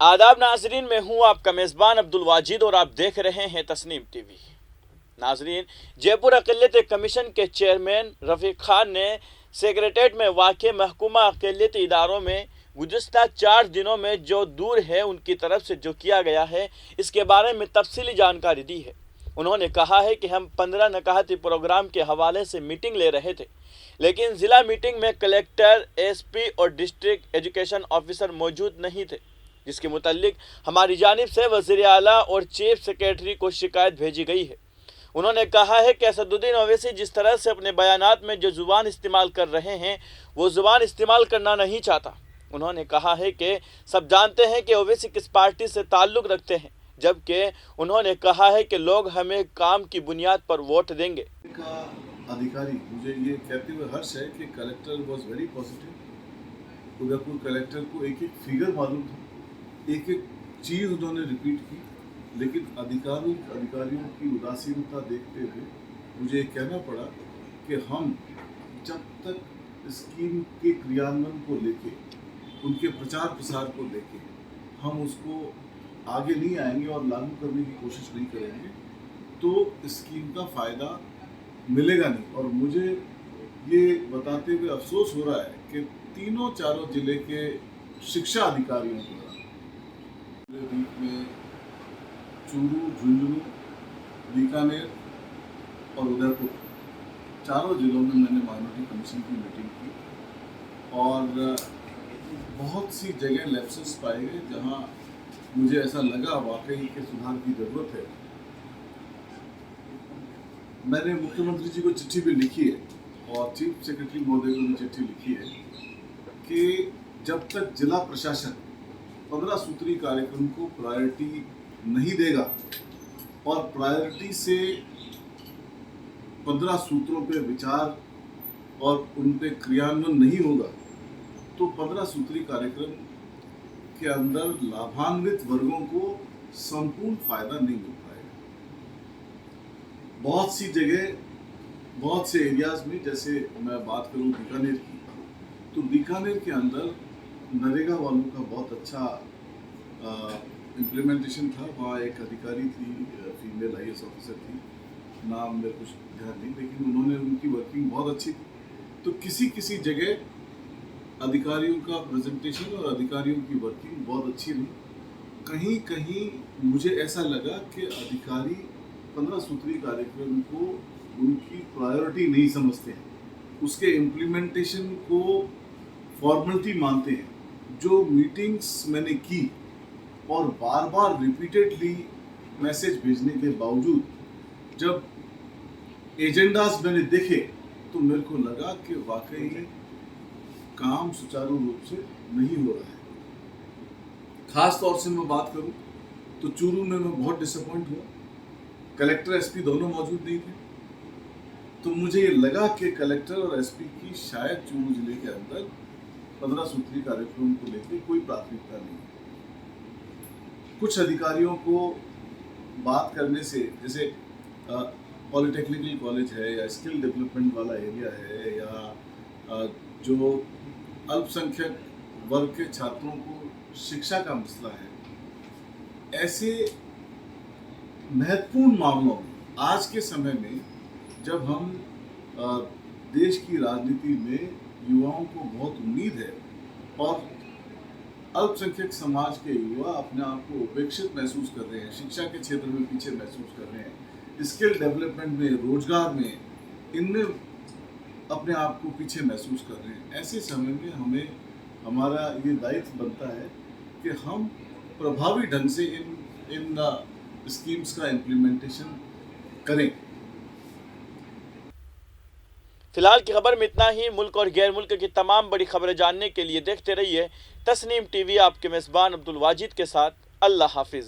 आदाब नाजरीन, मैं हूं आपका मेज़बान अब्दुल वाजिद और आप देख रहे हैं तस्नीम टीवी। नाजरीन, जयपुर अक़लियत कमीशन के चेयरमैन रफ़ीक खान ने सेक्रेटेरिएट में वाक़ महकूमा अक़लियत इदारों में गुज़िश्ता 4 दिनों में जो दूर है उनकी तरफ से जो किया गया है इसके बारे में तफसीली जानकारी दी है। उन्होंने कहा है कि हम 15 नकाहती प्रोग्राम के हवाले से मीटिंग ले रहे थे, लेकिन ज़िला मीटिंग में कलेक्टर, एसपी और डिस्ट्रिक्ट एजुकेशन ऑफिसर मौजूद नहीं थे, जिसके मुतालिक हमारी जानिब से वज़ीर आला और चीफ सेक्रेटरी को शिकायत भेजी गई है। उन्होंने कहा है कि असदुद्दीन ओवैसी जिस तरह से अपने बयानात में जो ज़ुबान इस्तेमाल कर रहे हैं वो ज़ुबान इस्तेमाल करना नहीं चाहता। उन्होंने कहा है कि सब जानते हैं कि ओवैसी किस पार्टी से ताल्लुक़ रखते हैं, जबकि उन्होंने कहा है कि लोग हमें काम की बुनियाद पर वोट देंगे। अधिकारी मुझे ये कहते हुए हर्ष है कि collector was very positive. Udaipur collector को एक एक फिगर मालूम था, एक एक चीज़ उन्होंने रिपीट की, लेकिन अधिकारियों की उदासीनता देखते हुए मुझे ये कहना पड़ा कि हम जब तक स्कीम के क्रियान्वयन को लेके, उनके प्रचार प्रसार को लेके हम उसको आगे नहीं आएंगे और लागू करने की कोशिश नहीं करेंगे तो स्कीम का फ़ायदा मिलेगा नहीं। और मुझे ये बताते हुए अफसोस हो रहा है कि चारों जिले के शिक्षा अधिकारियों द्वारा में चूरू, झुंझुनू, बीकानेर और उदयपुर चारों जिलों में मैंने माइनॉरिटी कमीशन की मीटिंग की और बहुत सी जगह लैप्सेस पाए गए जहां मुझे ऐसा लगा वाकई के सुधार की ज़रूरत है। मैंने मुख्यमंत्री जी को चिट्ठी भी लिखी है और चीफ सेक्रेटरी महोदय को भी चिट्ठी लिखी है कि जब तक जिला प्रशासन 15 सूत्री कार्यक्रम को प्रायोरिटी नहीं देगा और प्रायोरिटी से 15 सूत्रों पे विचार और उन पे क्रियान्वयन नहीं होगा तो 15 सूत्री कार्यक्रम के अंदर लाभान्वित वर्गों को संपूर्ण फायदा नहीं मिल पाएगा। बहुत सी जगह, बहुत से एरियाज में, जैसे मैं बात करूं बीकानेर की, तो बीकानेर के अंदर नरेगा वालों का बहुत अच्छा इम्प्लीमेंटेशन था। वहाँ एक अधिकारी थी, फीमेल IAS ऑफिसर थी, नाम में कुछ ध्यान नहीं, लेकिन उन्होंने उनकी वर्किंग बहुत अच्छी थी। तो किसी जगह अधिकारियों का प्रेजेंटेशन और अधिकारियों की वर्किंग बहुत अच्छी रही। कहीं मुझे ऐसा लगा कि अधिकारी 15 सूत्री कार्यक्रम को उनकी प्रायोरिटी नहीं समझते हैं, उसके इम्प्लीमेंटेशन को फॉर्मेलिटी मानते हैं। जो मीटिंग्स मैंने की और बार बार रिपीटेडली मैसेज भेजने के बावजूद जब एजेंडास मैंने देखे तो मेरे को लगा कि वाकई काम सुचारू रूप से नहीं हो रहा है। खास तौर से मैं बात करूं तो चूरू में मैं बहुत डिसअपॉइंट हुआ। कलेक्टर एसपी दोनों मौजूद नहीं थे, तो मुझे ये लगा कि कलेक्टर और एसपी की शायद चूरू जिले के अंदर 15 सूत्री कार्यक्रम को लेकर कोई प्राथमिकता नहीं है। कुछ अधिकारियों को बात करने से, जैसे पॉलिटेक्निकल कॉलेज है या स्किल डेवलपमेंट वाला एरिया है या जो अल्पसंख्यक वर्ग के छात्रों को शिक्षा का मसला है, ऐसे महत्वपूर्ण मामलों में आज के समय में जब हम देश की राजनीति में युवाओं को बहुत उम्मीद है और अल्पसंख्यक समाज के युवा अपने आप को उपेक्षित महसूस कर रहे हैं, शिक्षा के क्षेत्र में पीछे महसूस कर रहे हैं, स्किल डेवलपमेंट में, रोजगार में, इनमें अपने आप को पीछे महसूस कर रहे हैं, ऐसे समय में हमें हमारा ये दायित्व बनता है कि हम प्रभावी ढंग से इन स्कीम्स का इम्प्लीमेंटेशन करें। फिलहाल की खबर में इतना ही। मुल्क और गैर मुल्क की तमाम बड़ी खबरें जानने के लिए देखते रहिए तस्नीम टीवी। आपके मेज़बान अब्दुल वाजिद के साथ। अल्लाह हाफिज़।